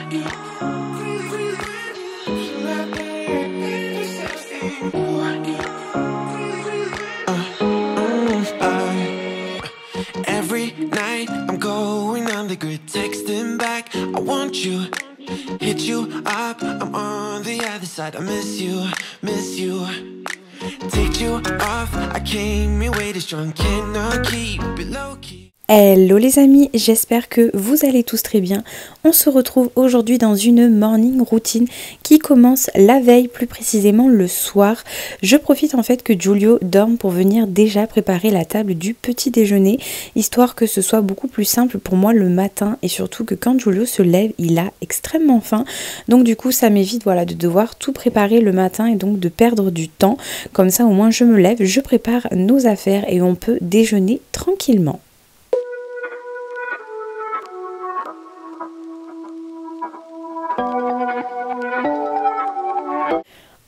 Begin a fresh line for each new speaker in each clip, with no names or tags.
Every night I'm going on the grid, texting back, I want you, hit you up, I'm on the other side, I miss you, take you off, I came here way too strong, cannot keep it low key.
Hello les amis, j'espère que vous allez tous très bien. On se retrouve aujourd'hui dans une morning routine qui commence la veille, plus précisément le soir. Je profite en fait que Giulio dorme pour venir déjà préparer la table du petit déjeuner, histoire que ce soit beaucoup plus simple pour moi le matin et surtout que quand Giulio se lève, il a extrêmement faim. Donc du coup ça m'évite de devoir tout préparer le matin et donc de perdre du temps. Comme ça au moins je me lève, je prépare nos affaires et on peut déjeuner tranquillement.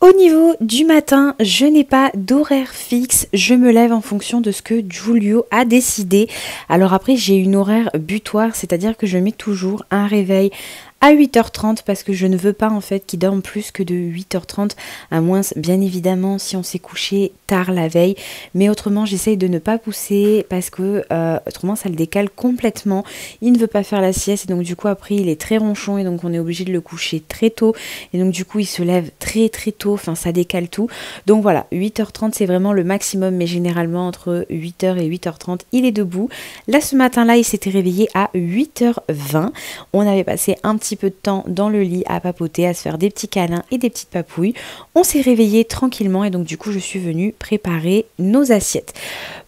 Au niveau du matin, je n'ai pas d'horaire fixe, je me lève en fonction de ce que Giulio a décidé. Alors après j'ai une horaire butoir, c'est-à-dire que je mets toujours un réveil à 8h30 parce que je ne veux pas en fait qu'il dorme plus que de 8h30, à moins bien évidemment si on s'est couché tard la veille, mais autrement j'essaye de ne pas pousser parce que autrement ça le décale complètement. Il ne veut pas faire la sieste et donc du coup après il est très ronchon et donc on est obligé de le coucher très tôt et donc du coup il se lève très tôt, enfin ça décale tout. Donc voilà, 8h30 c'est vraiment le maximum, mais généralement entre 8h et 8h30 il est debout. Là ce matin là il s'était réveillé à 8h20, on avait passé un petit peu de temps dans le lit à papoter, à se faire des petits câlins et des petites papouilles. On s'est réveillé tranquillement et donc du coup je suis venue préparer nos assiettes.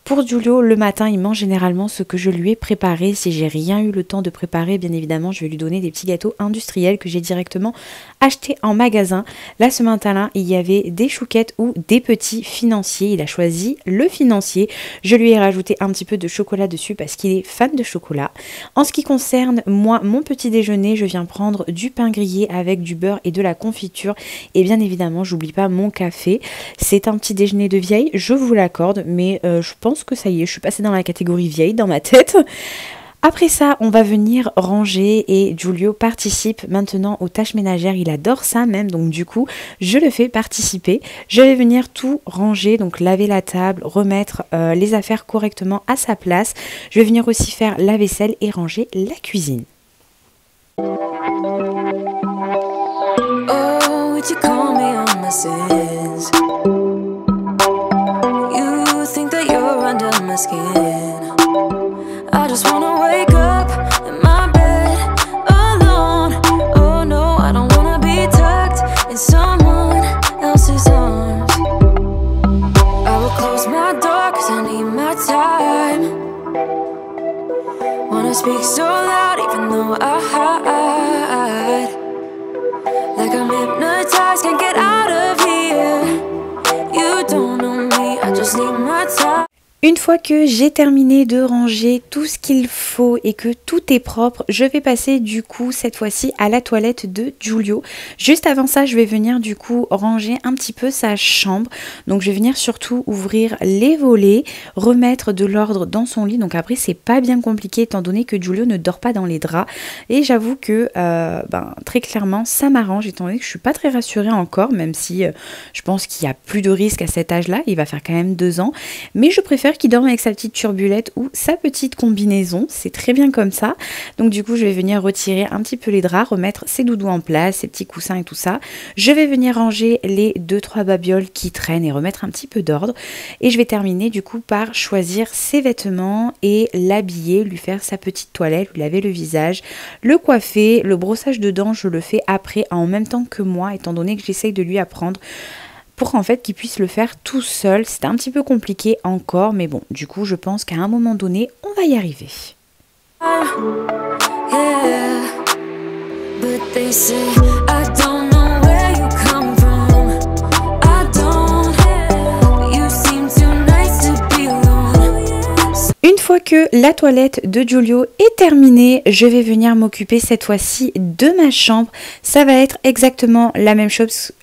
Pour Giulio, le matin, il mange généralement ce que je lui ai préparé. Si j'ai rien eu le temps de préparer, bien évidemment, je vais lui donner des petits gâteaux industriels que j'ai directement achetés en magasin. Là, ce matin-là, il y avait des chouquettes ou des petits financiers. Il a choisi le financier. Je lui ai rajouté un petit peu de chocolat dessus parce qu'il est fan de chocolat. En ce qui concerne, moi, mon petit déjeuner, je viens prendre du pain grillé avec du beurre et de la confiture. Et bien évidemment, j'oublie pas mon café. C'est un petit déjeuner de vieille, je vous l'accorde, mais je pense que ça y est, je suis passée dans la catégorie vieille dans ma tête. Après ça, on va venir ranger et Giulio participe maintenant aux tâches ménagères. Il adore ça même, donc du coup, je le fais participer. Je vais venir tout ranger, donc laver la table, remettre les affaires correctement à sa place. Je vais venir aussi faire la vaisselle et ranger la cuisine.
Oh, would you call me on my sins? You think that you're under my skin. I just wanna wake up in my bed alone. Oh no, I don't wanna be tucked in someone else's arms. I will close my door cause I need my time. Wanna speak so loud even though I hide. Like I'm hypnotized, can't get out of here. You don't know me, I just need my time.
Une fois que j'ai terminé de ranger tout ce qu'il faut et que tout est propre, je vais passer du coup cette fois-ci à la toilette de Giulio. Juste avant ça, je vais venir du coup ranger un petit peu sa chambre. Donc je vais venir surtout ouvrir les volets, remettre de l'ordre dans son lit. Donc après c'est pas bien compliqué étant donné que Giulio ne dort pas dans les draps. Et j'avoue que très clairement ça m'arrange étant donné que je suis pas très rassurée encore, même si je pense qu'il y a plus de risques à cet âge-là. Il va faire quand même 2 ans. Mais je préfère qui dorme avec sa petite turbulette ou sa petite combinaison, c'est très bien comme ça. Donc du coup je vais venir retirer un petit peu les draps, remettre ses doudous en place, ses petits coussins et tout ça. Je vais venir ranger les 2-3 babioles qui traînent et remettre un petit peu d'ordre. Et je vais terminer du coup par choisir ses vêtements et l'habiller, lui faire sa petite toilette, lui laver le visage, le coiffer. Le brossage de dents je le fais après en même temps que moi étant donné que j'essaye de lui apprendre pour en fait qu'il puisse le faire tout seul. C'est un petit peu compliqué encore, mais bon, du coup je pense qu'à un moment donné, on va y arriver. Une fois que la toilette de Giulio est terminée, je vais venir m'occuper cette fois-ci de ma chambre. Ça va être exactement la même chose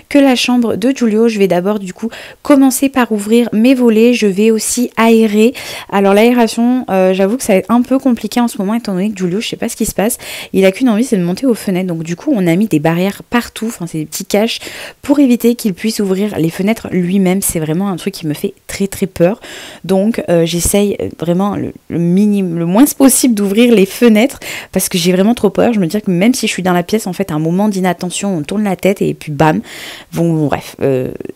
que la chambre de Giulio. Je vais d'abord du coup commencer par ouvrir mes volets. Je vais aussi aérer. Alors l'aération, j'avoue que ça va être un peu compliqué en ce moment étant donné que Giulio, je sais pas ce qui se passe. Il a qu'une envie, c'est de monter aux fenêtres. Donc du coup, on a mis des barrières partout. Enfin, c'est des petits caches pour éviter qu'il puisse ouvrir les fenêtres lui-même. C'est vraiment un truc qui me fait très très peur. Donc j'essaye vraiment le moins possible d'ouvrir les fenêtres parce que j'ai vraiment trop peur. Je me dis que même si je suis dans la pièce, en fait, un moment d'inattention, on tourne la tête et puis bam. Bon, bref,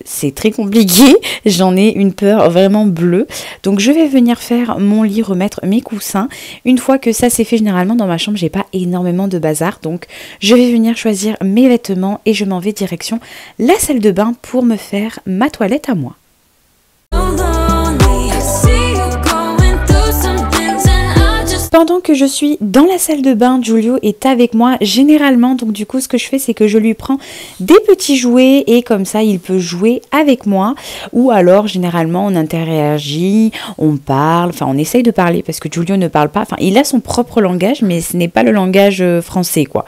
c'est très compliqué. J'en ai une peur vraiment bleue. Donc je vais venir faire mon lit, remettre mes coussins. Une fois que ça c'est fait, généralement dans ma chambre, j'ai pas énormément de bazar. Donc je vais venir choisir mes vêtements et je m'en vais direction la salle de bain pour me faire ma toilette à moi. Pendant que je suis dans la salle de bain, Giulio est avec moi généralement, donc du coup ce que je fais c'est que je lui prends des petits jouets et comme ça il peut jouer avec moi, ou alors généralement on interagit, on parle, enfin on essaye de parler parce que Giulio ne parle pas, enfin il a son propre langage mais ce n'est pas le langage français quoi.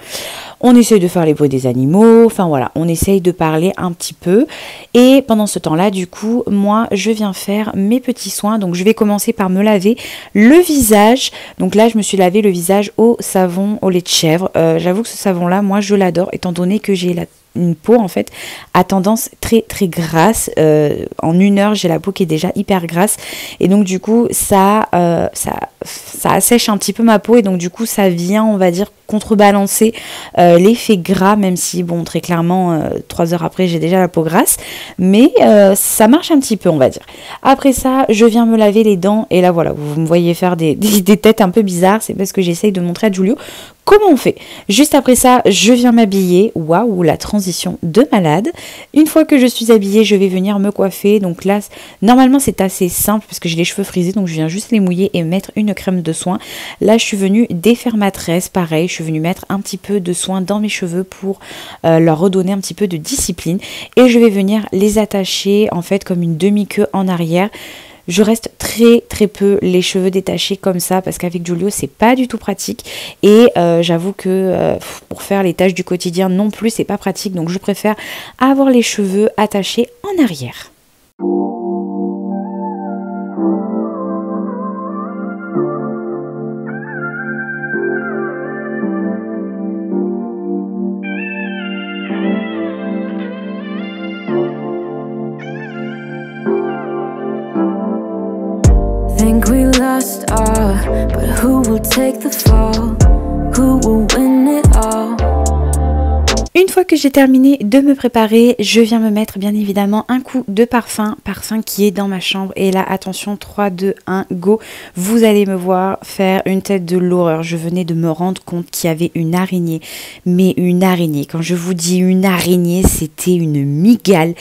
On essaye de faire les bruits des animaux, enfin voilà, on essaye de parler un petit peu. Et pendant ce temps-là, du coup, moi, je viens faire mes petits soins. Donc, je vais commencer par me laver le visage. Donc là, je me suis lavé le visage au savon au lait de chèvre. J'avoue que ce savon-là, moi, je l'adore, étant donné que j'ai une peau en fait à tendance très très grasse. En 1 heure j'ai la peau qui est déjà hyper grasse et donc du coup ça assèche un petit peu ma peau et donc du coup ça vient on va dire contrebalancer l'effet gras, même si bon très clairement 3 heures après j'ai déjà la peau grasse, mais ça marche un petit peu on va dire. Après ça je viens me laver les dents et là voilà vous me voyez faire des têtes un peu bizarres, c'est parce que j'essaye de montrer à Giulio comment on fait. Juste après ça, je viens m'habiller. Waouh, la transition de malade. Une fois que je suis habillée, je vais venir me coiffer. Donc là, normalement, c'est assez simple parce que j'ai les cheveux frisés. Donc je viens juste les mouiller et mettre une crème de soin. Là, je suis venue défaire ma tresse. Pareil, je suis venue mettre un petit peu de soin dans mes cheveux pour leur redonner un petit peu de discipline. Et je vais venir les attacher en fait comme une demi-queue en arrière. Je reste très très peu les cheveux détachés comme ça parce qu'avec Giulio c'est pas du tout pratique et j'avoue que pour faire les tâches du quotidien non plus c'est pas pratique, donc je préfère avoir les cheveux attachés en arrière.
Think we lost all, but who will take the fall? Who will win it all?
Une fois que j'ai terminé de me préparer, je viens me mettre bien évidemment un coup de parfum qui est dans ma chambre. Et là, attention, 3, 2, 1, go. Vous allez me voir faire une tête de l'horreur. Je venais de me rendre compte qu'il y avait une araignée. Mais une araignée, quand je vous dis une araignée, c'était une mygale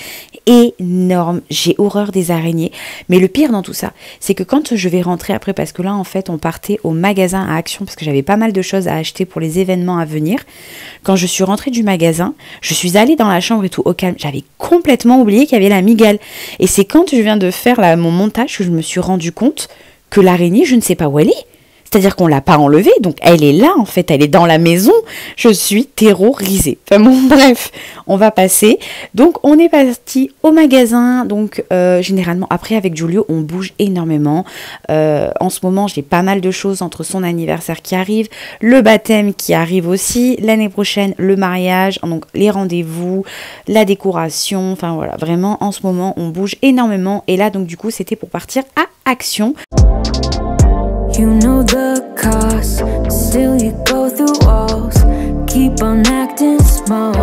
énorme. J'ai horreur des araignées. Mais le pire dans tout ça, c'est que quand je vais rentrer après, parce que là, en fait, on partait au magasin à Action, parce que j'avais pas mal de choses à acheter pour les événements à venir. Quand je suis rentrée du magasin, je suis allée dans la chambre et tout au calme, j'avais complètement oublié qu'il y avait la mygale et c'est quand je viens de faire mon montage que je me suis rendu compte que l'araignée je ne sais pas où elle est, c'est-à-dire qu'on l'a pas enlevée, donc elle est là en fait, elle est dans la maison. Je suis terrorisée. Enfin bon bref, on va passer. Donc on est parti au magasin. Donc généralement après avec Giulio on bouge énormément. En ce moment j'ai pas mal de choses entre son anniversaire qui arrive, le baptême qui arrive aussi, l'année prochaine le mariage, donc les rendez-vous, la décoration, enfin voilà, vraiment en ce moment on bouge énormément. Et là donc du coup c'était pour partir à Action.
You know the cost, still you go through walls, keep on acting small.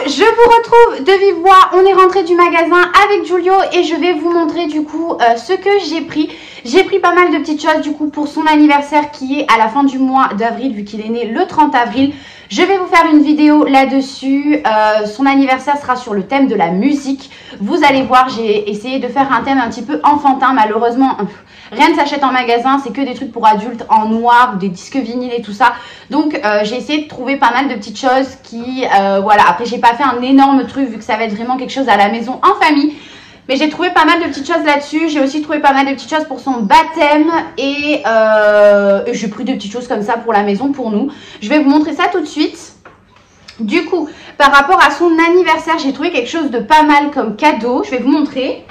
Je vous retrouve de vive voix, on est rentré du magasin avec Giulio et je vais vous montrer du coup ce que j'ai pris. J'ai pris pas mal de petites choses du coup pour son anniversaire qui est à la fin du mois d'avril vu qu'il est né le 30 avril. Je vais vous faire une vidéo là-dessus, son anniversaire sera sur le thème de la musique. Vous allez voir, j'ai essayé de faire un thème un petit peu enfantin, malheureusement rien ne s'achète en magasin, c'est que des trucs pour adultes en noir ou des disques vinyles et tout ça. Donc j'ai essayé de trouver pas mal de petites choses qui, voilà, après j'ai pas fait un énorme truc vu que ça va être vraiment quelque chose à la maison en famille. Mais j'ai trouvé pas mal de petites choses là-dessus. J'ai aussi trouvé pas mal de petites choses pour son baptême. Et j'ai pris des petites choses comme ça pour la maison, pour nous. Je vais vous montrer ça tout de suite. Du coup, par rapport à son anniversaire, j'ai trouvé quelque chose de pas mal comme cadeau. Je vais vous montrer.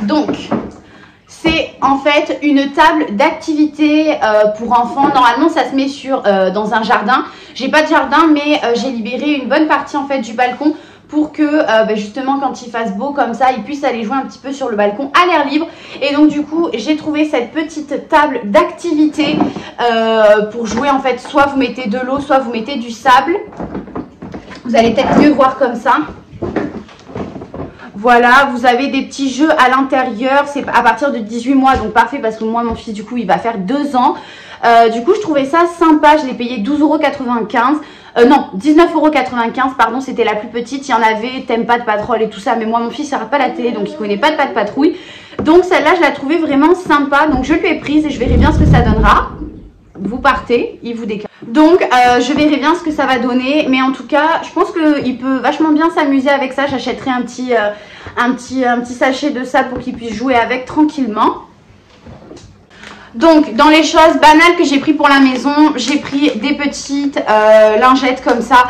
Donc, c'est en fait une table d'activité pour enfants. Normalement, ça se met dans un jardin. J'ai pas de jardin, mais j'ai libéré une bonne partie en fait du balcon pour que justement quand il fasse beau comme ça, ils puissent aller jouer un petit peu sur le balcon à l'air libre. Et donc du coup, j'ai trouvé cette petite table d'activité pour jouer en fait. Soit vous mettez de l'eau, soit vous mettez du sable. Vous allez peut-être mieux voir comme ça. Voilà, vous avez des petits jeux à l'intérieur. C'est à partir de 18 mois, donc parfait parce que moi, mon fils, du coup, il va faire 2 ans. Du coup, je trouvais ça sympa. Je l'ai payé 12,95 €. Non, 19,95 €, pardon, c'était la plus petite. Il y en avait, t'aimes pas de Patrol et tout ça. Mais moi, mon fils, il regarde pas la télé, donc il connaît pas de Patrouille. Donc celle-là, je la trouvais vraiment sympa. Donc je lui ai prise et je verrai bien ce que ça donnera. Vous partez, il vous décale. Donc je verrai bien ce que ça va donner. Mais en tout cas, je pense qu'il peut vachement bien s'amuser avec ça. J'achèterai un petit sachet de ça pour qu'il puisse jouer avec tranquillement. Donc dans les choses banales que j'ai pris pour la maison, j'ai pris des petites lingettes comme ça.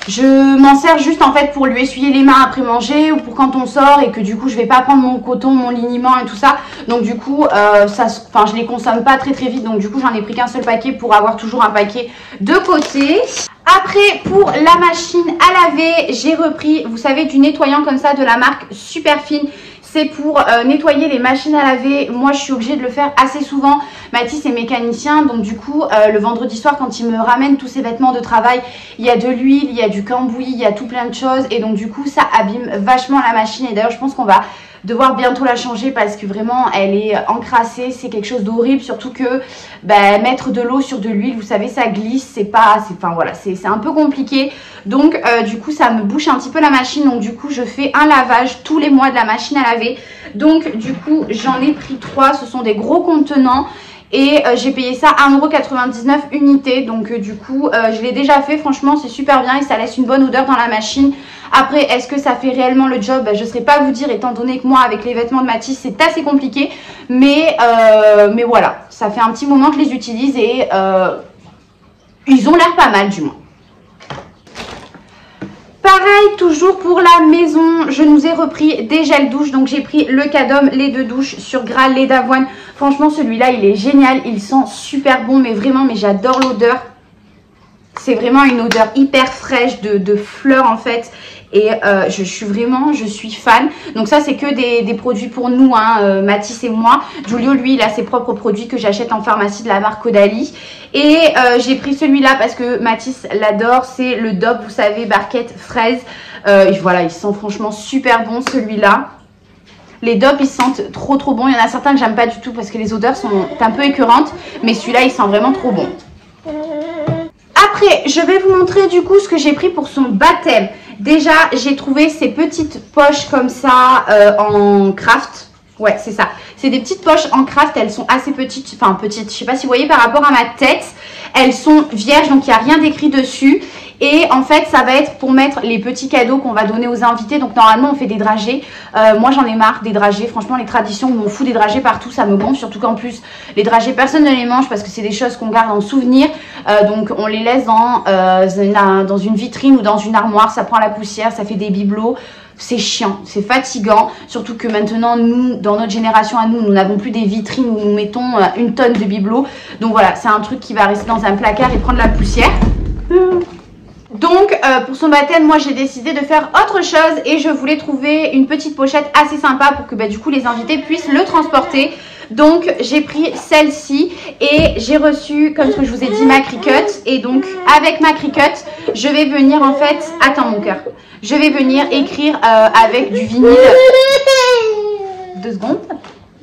Je m'en sers juste en fait pour lui essuyer les mains après manger ou pour quand on sort et que du coup je vais pas prendre mon coton, mon liniment et tout ça. Donc du coup je les consomme pas très vite, donc du coup j'en ai pris qu'un seul paquet pour avoir toujours un paquet de côté. Après, pour la machine à laver, j'ai repris, vous savez, du nettoyant comme ça de la marque Superfine. C'est pour nettoyer les machines à laver. Moi, je suis obligée de le faire assez souvent. Mathis est mécanicien, donc du coup, le vendredi soir, quand il me ramène tous ses vêtements de travail, il y a de l'huile, il y a du cambouis, il y a tout plein de choses. Et donc du coup, ça abîme vachement la machine. Et d'ailleurs, je pense qu'on va devoir bientôt la changer parce que vraiment, elle est encrassée. C'est quelque chose d'horrible, surtout que mettre de l'eau sur de l'huile, vous savez, ça glisse. C'est un peu compliqué. Donc du coup, ça me bouche un petit peu la machine. Donc du coup, je fais un lavage tous les mois de la machine à laver. Donc du coup, j'en ai pris 3. Ce sont des gros contenants. Et j'ai payé ça 1,99 € unité. Donc du coup, je l'ai déjà fait. Franchement, c'est super bien et ça laisse une bonne odeur dans la machine. Après, est-ce que ça fait réellement le job? Je ne saurais pas vous dire, étant donné que moi, avec les vêtements de Mathis, c'est assez compliqué. Mais voilà, ça fait un petit moment que je les utilise et ils ont l'air pas mal du moins. Pareil, toujours pour la maison, je nous ai repris des gels douche. Donc j'ai pris le Cadom lait de douche sur gras lait d'avoine. Franchement, celui-là, il est génial. Il sent super bon, mais j'adore l'odeur. C'est vraiment une odeur hyper fraîche de fleurs en fait. Et je suis fan. Donc ça, c'est que des produits pour nous, hein, Mathis et moi. Giulio, lui, il a ses propres produits que j'achète en pharmacie de la marque Caudalie. Et j'ai pris celui-là parce que Mathis l'adore. C'est le DOP, vous savez, barquette fraise. Voilà, il sent franchement super bon celui-là. Les DOP, ils sentent trop bon. Il y en a certains que j'aime pas du tout parce que les odeurs sont un peu écœurantes. Mais celui-là, il sent vraiment trop bon. Après, je vais vous montrer du coup ce que j'ai pris pour son baptême. Déjà, j'ai trouvé ces petites poches comme ça en craft. Ouais, c'est ça. C'est des petites poches en craft. Elles sont assez petites. Enfin, petites. Je sais pas si vous voyez par rapport à ma tête. Elles sont vierges, donc il n'y a rien d'écrit dessus. Et en fait, ça va être pour mettre les petits cadeaux qu'on va donner aux invités. Donc normalement, on fait des dragées. Moi, j'en ai marre des dragées. Franchement, les traditions où on fout des dragées partout, ça me gonfle. Surtout qu'en plus, les dragées, personne ne les mange parce que c'est des choses qu'on garde en souvenir. Donc on les laisse dans une vitrine ou dans une armoire. Ça prend la poussière, ça fait des bibelots. C'est chiant, c'est fatigant. Surtout que maintenant, nous, dans notre génération à nous n'avons plus des vitrines où nous mettons une tonne de bibelots. Donc voilà, c'est un truc qui va rester dans un placard et prendre la poussière. Donc pour son baptême, moi j'ai décidé de faire autre chose et je voulais trouver une petite pochette assez sympa pour que du coup les invités puissent le transporter. Donc j'ai pris celle-ci et j'ai reçu, comme ce que je vous ai dit, ma Cricut. Et donc avec ma Cricut, je vais venir en fait, attends mon cœur, je vais venir écrire avec du vinyle. 2 secondes.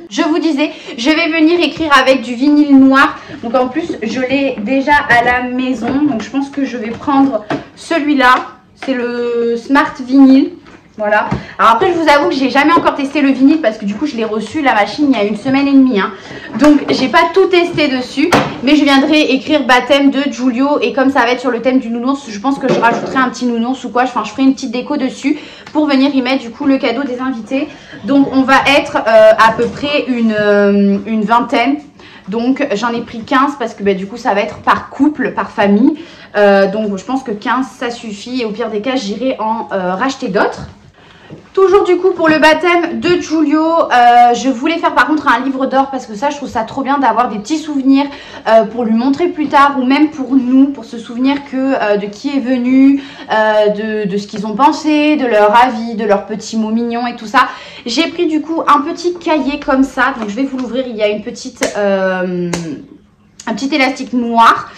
Je vous disais, je vais venir écrire avec du vinyle noir. Donc en plus, je l'ai déjà à la maison. Donc je pense que je vais prendre celui-là. C'est le Smart Vinyl. Voilà. Alors après, je vous avoue que j'ai jamais encore testé le vinyle parce que du coup, je l'ai reçu la machine il y a 1 semaine et demie. Hein. Donc, j'ai pas tout testé dessus, mais je viendrai écrire baptême de Giulio et comme ça va être sur le thème du nounours, je pense que je rajouterai un petit nounours ou quoi. Enfin, je ferai une petite déco dessus pour venir y mettre du coup le cadeau des invités. Donc, on va être à peu près une vingtaine. Donc, j'en ai pris 15 parce que du coup, ça va être par couple, par famille. Donc, je pense que 15, ça suffit et au pire des cas, j'irai en racheter d'autres. Toujours du coup pour le baptême de Giulio, je voulais faire par contre un livre d'or parce que ça je trouve ça trop bien d'avoir des petits souvenirs pour lui montrer plus tard ou même pour nous, pour se souvenir que de qui est venu, de ce qu'ils ont pensé, de leur avis, de leurs petits mots mignons et tout ça. J'ai pris du coup un petit cahier comme ça, donc je vais vous l'ouvrir, il y a une petite, un petit élastique noir.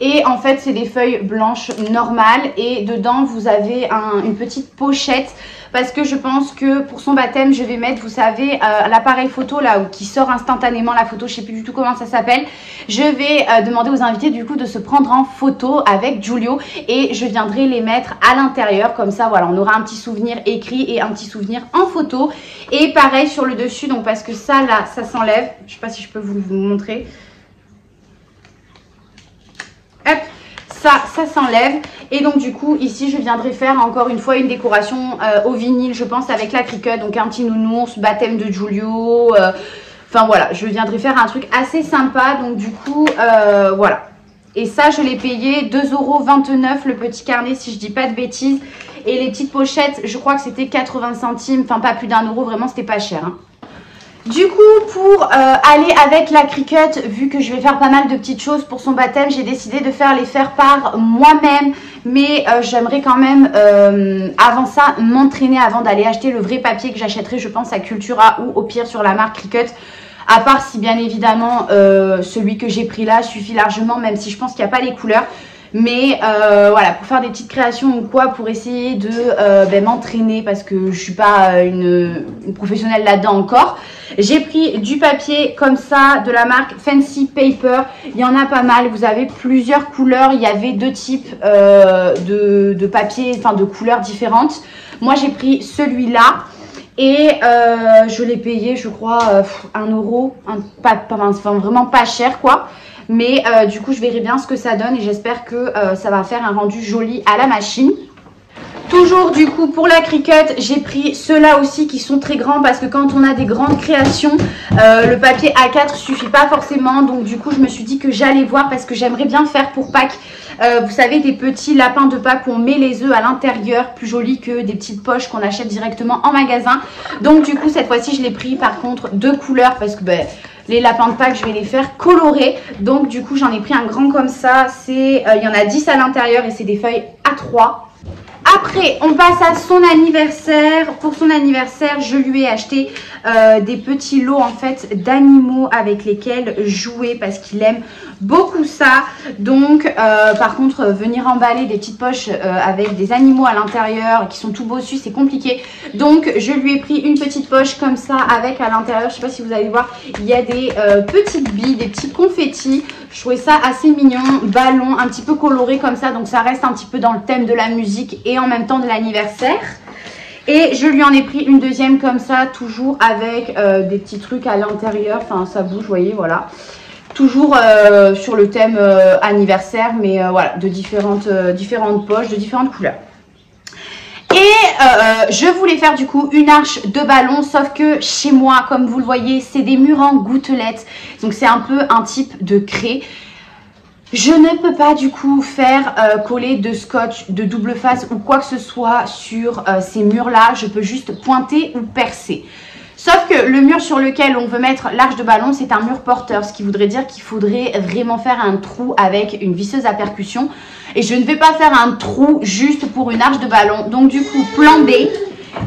Et en fait c'est des feuilles blanches normales et dedans vous avez une petite pochette parce que je pense que pour son baptême je vais mettre, vous savez, l'appareil photo là où qui sort instantanément la photo, je sais plus du tout comment ça s'appelle. Je vais demander aux invités du coup de se prendre en photo avec Giulio et je viendrai les mettre à l'intérieur comme ça, voilà, on aura un petit souvenir écrit et un petit souvenir en photo. Et pareil sur le dessus, donc parce que ça là ça s'enlève, je sais pas si je peux vous montrer. Hop, ça s'enlève et donc du coup ici je viendrai faire encore une fois une décoration au vinyle je pense avec la Cricut, donc un petit nounours, baptême de Giulio, enfin voilà, je viendrai faire un truc assez sympa donc du coup voilà. Et ça je l'ai payé 2,29 € le petit carnet si je dis pas de bêtises et les petites pochettes je crois que c'était 80 centimes, enfin pas plus d'1 €, vraiment c'était pas cher hein. Du coup, pour aller avec la Cricut, vu que je vais faire pas mal de petites choses pour son baptême, j'ai décidé de les faire par moi-même. Mais j'aimerais quand même, avant ça, m'entraîner avant d'aller acheter le vrai papier que j'achèterai, je pense, à Cultura ou au pire sur la marque Cricut. À part si, bien évidemment, celui que j'ai pris là suffit largement, même si je pense qu'il n'y a pas les couleurs. Mais voilà, pour faire des petites créations ou quoi, pour essayer de m'entraîner parce que je suis pas une professionnelle là-dedans encore. J'ai pris du papier comme ça de la marque Fancy Paper. Il y en a pas mal, vous avez plusieurs couleurs. Il y avait 2 types de papier, enfin de couleurs différentes. Moi j'ai pris celui-là. Et je l'ai payé, je crois, 1 €, enfin, vraiment pas cher quoi. Mais du coup je verrai bien ce que ça donne et j'espère que ça va faire un rendu joli à la machine. Toujours du coup pour la Cricut, j'ai pris ceux-là aussi qui sont très grands parce que quand on a des grandes créations, le papier A4 suffit pas forcément. Donc du coup je me suis dit que j'allais voir parce que j'aimerais bien faire pour Pâques. Vous savez, des petits lapins de Pâques où on met les œufs à l'intérieur, plus jolis que des petites poches qu'on achète directement en magasin. Donc du coup cette fois-ci je l'ai pris par contre 2 couleurs parce que les lapins de Pâques je vais les faire colorer. Donc du coup j'en ai pris un grand comme ça, il y en a 10 à l'intérieur et c'est des feuilles A3. Après, on passe à son anniversaire. Pour son anniversaire, je lui ai acheté des petits lots en fait d'animaux avec lesquels jouer parce qu'il aime beaucoup ça. Donc, par contre, venir emballer des petites poches avec des animaux à l'intérieur qui sont tout bossus, c'est compliqué. Donc, je lui ai pris une petite poche comme ça avec à l'intérieur, je sais pas si vous allez voir, il y a des petites billes, des petits confettis. Je trouvais ça assez mignon, ballon, un petit peu coloré comme ça. Donc, ça reste un petit peu dans le thème de la musique et en même temps de l'anniversaire. Et je lui en ai pris une deuxième comme ça, toujours avec des petits trucs à l'intérieur. Enfin, ça bouge, vous voyez, voilà. Toujours sur le thème anniversaire, mais voilà, de différentes poches, de différentes couleurs. Et je voulais faire du coup une arche de ballon, sauf que chez moi, comme vous le voyez, c'est des murs en gouttelettes. Donc c'est un peu un type de craie. Je ne peux pas du coup faire coller de scotch de double face ou quoi que ce soit sur ces murs-là. Je peux juste pointer ou percer. Sauf que le mur sur lequel on veut mettre l'arche de ballon, c'est un mur porteur, ce qui voudrait dire qu'il faudrait vraiment faire un trou avec une visseuse à percussion. Et je ne vais pas faire un trou juste pour une arche de ballon. Donc du coup, plan B,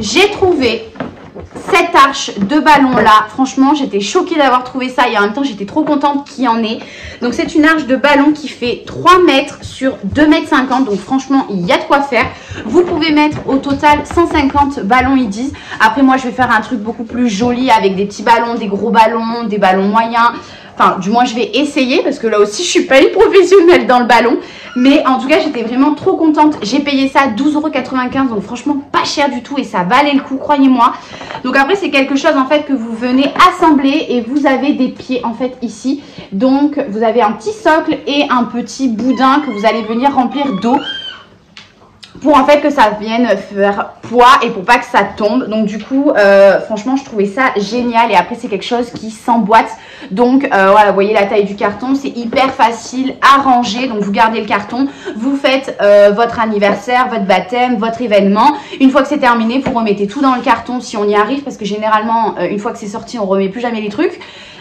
j'ai trouvé cette arche de ballon là. Franchement, j'étais choquée d'avoir trouvé ça et en même temps, j'étais trop contente qu'il y en ait. Donc c'est une arche de ballon qui fait 3 mètres sur 2,50 m. Donc franchement, il y a de quoi faire. Vous pouvez mettre au total 150 ballons, ils disent. Après, moi, je vais faire un truc beaucoup plus joli avec des petits ballons, des gros ballons, des ballons moyens. Enfin, du moins, je vais essayer parce que là aussi, je suis pas une professionnelle dans le ballon. Mais en tout cas, j'étais vraiment trop contente. J'ai payé ça 12,95 €, donc franchement pas cher du tout et ça valait le coup, croyez-moi. Donc après, c'est quelque chose en fait que vous venez assembler et vous avez des pieds en fait ici. Donc vous avez un petit socle et un petit boudin que vous allez venir remplir d'eau pour en fait que ça vienne faire poids et pour pas que ça tombe. Donc du coup franchement je trouvais ça génial. Et après c'est quelque chose qui s'emboîte. Donc voilà, vous voyez la taille du carton, c'est hyper facile à ranger. Donc vous gardez le carton, vous faites votre anniversaire, votre baptême, votre événement. Une fois que c'est terminé, vous remettez tout dans le carton si on y arrive, parce que généralement une fois que c'est sorti on remet plus jamais les trucs.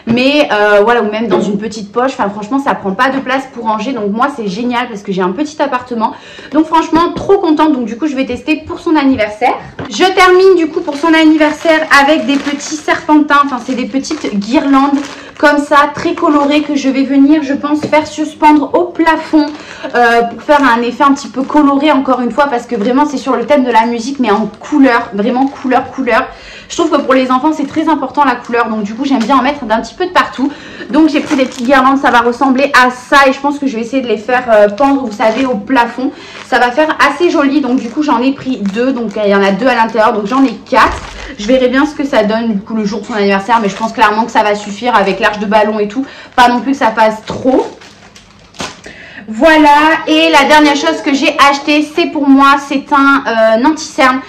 Mais voilà, ou même dans une petite poche. Enfin franchement ça prend pas de place pour ranger. Donc moi c'est génial parce que j'ai un petit appartement. Donc franchement trop contente. Donc du coup je vais tester pour son anniversaire. Je termine du coup pour son anniversaire avec des petits serpentins. Enfin c'est des petites guirlandes comme ça, très colorées, que je vais venir, je pense, faire suspendre au plafond pour faire un effet un petit peu coloré encore une fois, parce que vraiment c'est sur le thème de la musique mais en couleur, vraiment couleur. Je trouve que pour les enfants c'est très important la couleur, donc du coup j'aime bien en mettre d'un petit peu de partout. Donc j'ai pris des petites guirlandes, ça va ressembler à ça et je pense que je vais essayer de les faire pendre, vous savez, au plafond. Ça va faire assez joli, donc du coup j'en ai pris 2, donc il y en a 2 à l'intérieur, donc j'en ai 4. Je verrai bien ce que ça donne du coup le jour de son anniversaire, mais je pense clairement que ça va suffire avec l'arche de ballon et tout, pas non plus que ça fasse trop. Voilà, et la dernière chose que j'ai acheté, c'est pour moi, c'est un anti-cerne.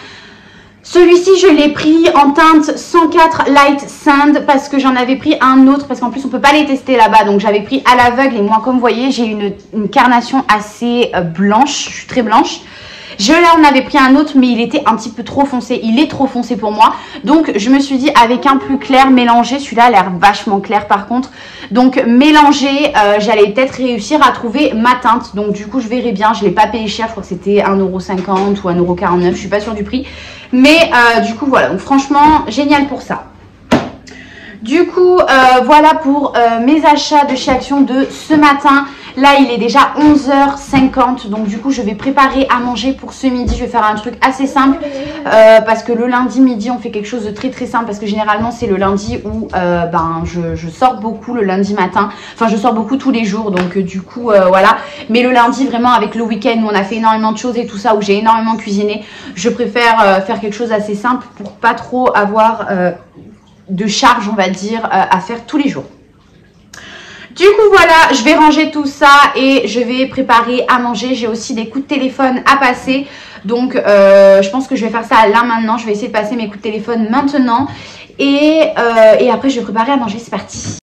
Celui-ci, je l'ai pris en teinte 104 Light Sand parce que j'en avais pris un autre, parce qu'en plus on peut pas les tester là-bas, donc j'avais pris à l'aveugle et moi comme vous voyez j'ai une carnation assez blanche, je suis très blanche. Là on avait pris un autre mais il était un petit peu trop foncé, il est trop foncé pour moi, donc je me suis dit avec un plus clair mélangé, celui-là a l'air vachement clair par contre, donc mélangé j'allais peut-être réussir à trouver ma teinte. Donc du coup je verrai bien, je l'ai pas payé cher, je crois que c'était 1,50 € ou 1,49 €, je suis pas sûre du prix, mais du coup voilà, donc franchement génial pour ça. Du coup voilà pour mes achats de chez Action de ce matin. Là il est déjà 11h50, donc du coup je vais préparer à manger pour ce midi. Je vais faire un truc assez simple parce que le lundi midi on fait quelque chose de très simple, parce que généralement c'est le lundi où je sors beaucoup le lundi matin. Enfin je sors beaucoup tous les jours, donc du coup voilà. Mais le lundi vraiment avec le week-end où on a fait énormément de choses et tout ça, où j'ai énormément cuisiné, je préfère faire quelque chose d'assez simple pour pas trop avoir de charge on va dire à faire tous les jours. Du coup voilà, je vais ranger tout ça et je vais préparer à manger. J'ai aussi des coups de téléphone à passer, donc je pense que je vais faire ça là maintenant. Je vais essayer de passer mes coups de téléphone maintenant et après je vais préparer à manger. C'est parti.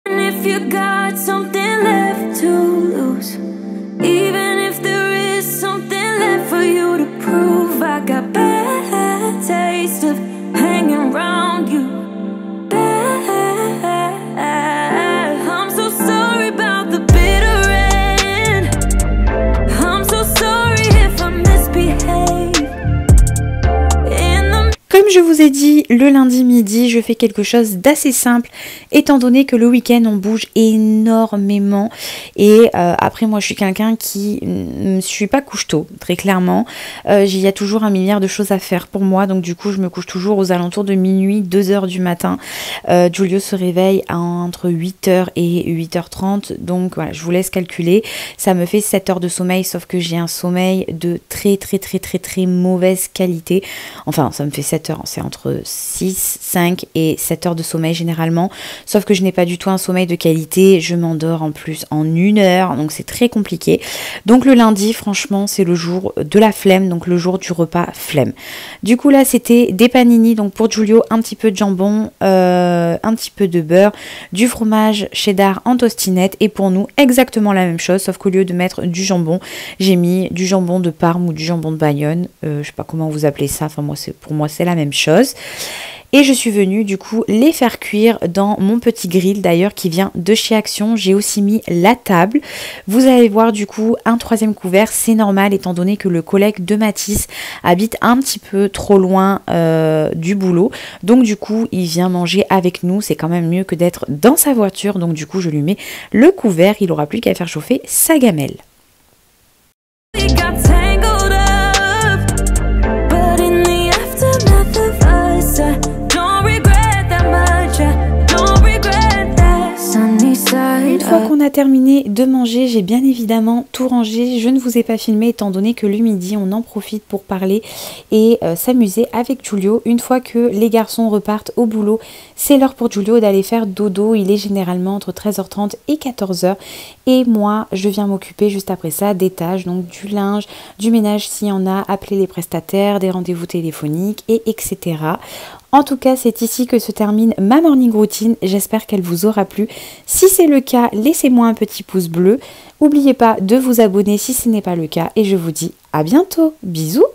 Comme je vous ai dit, le lundi midi, je fais quelque chose d'assez simple, étant donné que le week-end, on bouge énormément. Et après, moi, je suis quelqu'un qui ne suis pas couche-tôt, très clairement. Il y a toujours un milliard de choses à faire pour moi. Donc, du coup, je me couche toujours aux alentours de minuit, 2 h du matin. Giulio se réveille entre 8 h et 8 h 30. Donc, voilà, je vous laisse calculer. Ça me fait 7 heures de sommeil, sauf que j'ai un sommeil de très mauvaise qualité. Enfin, ça me fait 7 heures, c'est entre 6, 5 et 7 heures de sommeil généralement, sauf que je n'ai pas du tout un sommeil de qualité, je m'endors en plus en 1 heure, donc c'est très compliqué. Donc le lundi, franchement, c'est le jour de la flemme, donc le jour du repas flemme. Du coup là, c'était des panini, donc pour Giulio, un petit peu de jambon, un petit peu de beurre, du fromage cheddar en tostinette, et pour nous, exactement la même chose, sauf qu'au lieu de mettre du jambon, j'ai mis du jambon de Parme ou du jambon de Bayonne, je sais pas comment vous appelez ça, enfin pour moi c'est la même chose. Et je suis venue du coup les faire cuire dans mon petit grill d'ailleurs qui vient de chez Action. J'ai aussi mis la table. Vous allez voir du coup un 3e couvert, c'est normal étant donné que le collègue de Mathis habite un petit peu trop loin du boulot. Donc du coup il vient manger avec nous, c'est quand même mieux que d'être dans sa voiture. Donc du coup je lui mets le couvert, il n'aura plus qu'à faire chauffer sa gamelle. a terminé de manger, j'ai bien évidemment tout rangé. Je ne vous ai pas filmé étant donné que le midi, on en profite pour parler et s'amuser avec Giulio. Une fois que les garçons repartent au boulot, c'est l'heure pour Giulio d'aller faire dodo. Il est généralement entre 13h30 et 14h. Et moi, je viens m'occuper juste après ça des tâches, donc du linge, du ménage s'il y en a, appeler les prestataires, des rendez-vous téléphoniques, et etc. En tout cas, c'est ici que se termine ma morning routine. J'espère qu'elle vous aura plu. Si c'est le cas, laissez-moi un petit pouce bleu. N'oubliez pas de vous abonner si ce n'est pas le cas. Et je vous dis à bientôt. Bisous!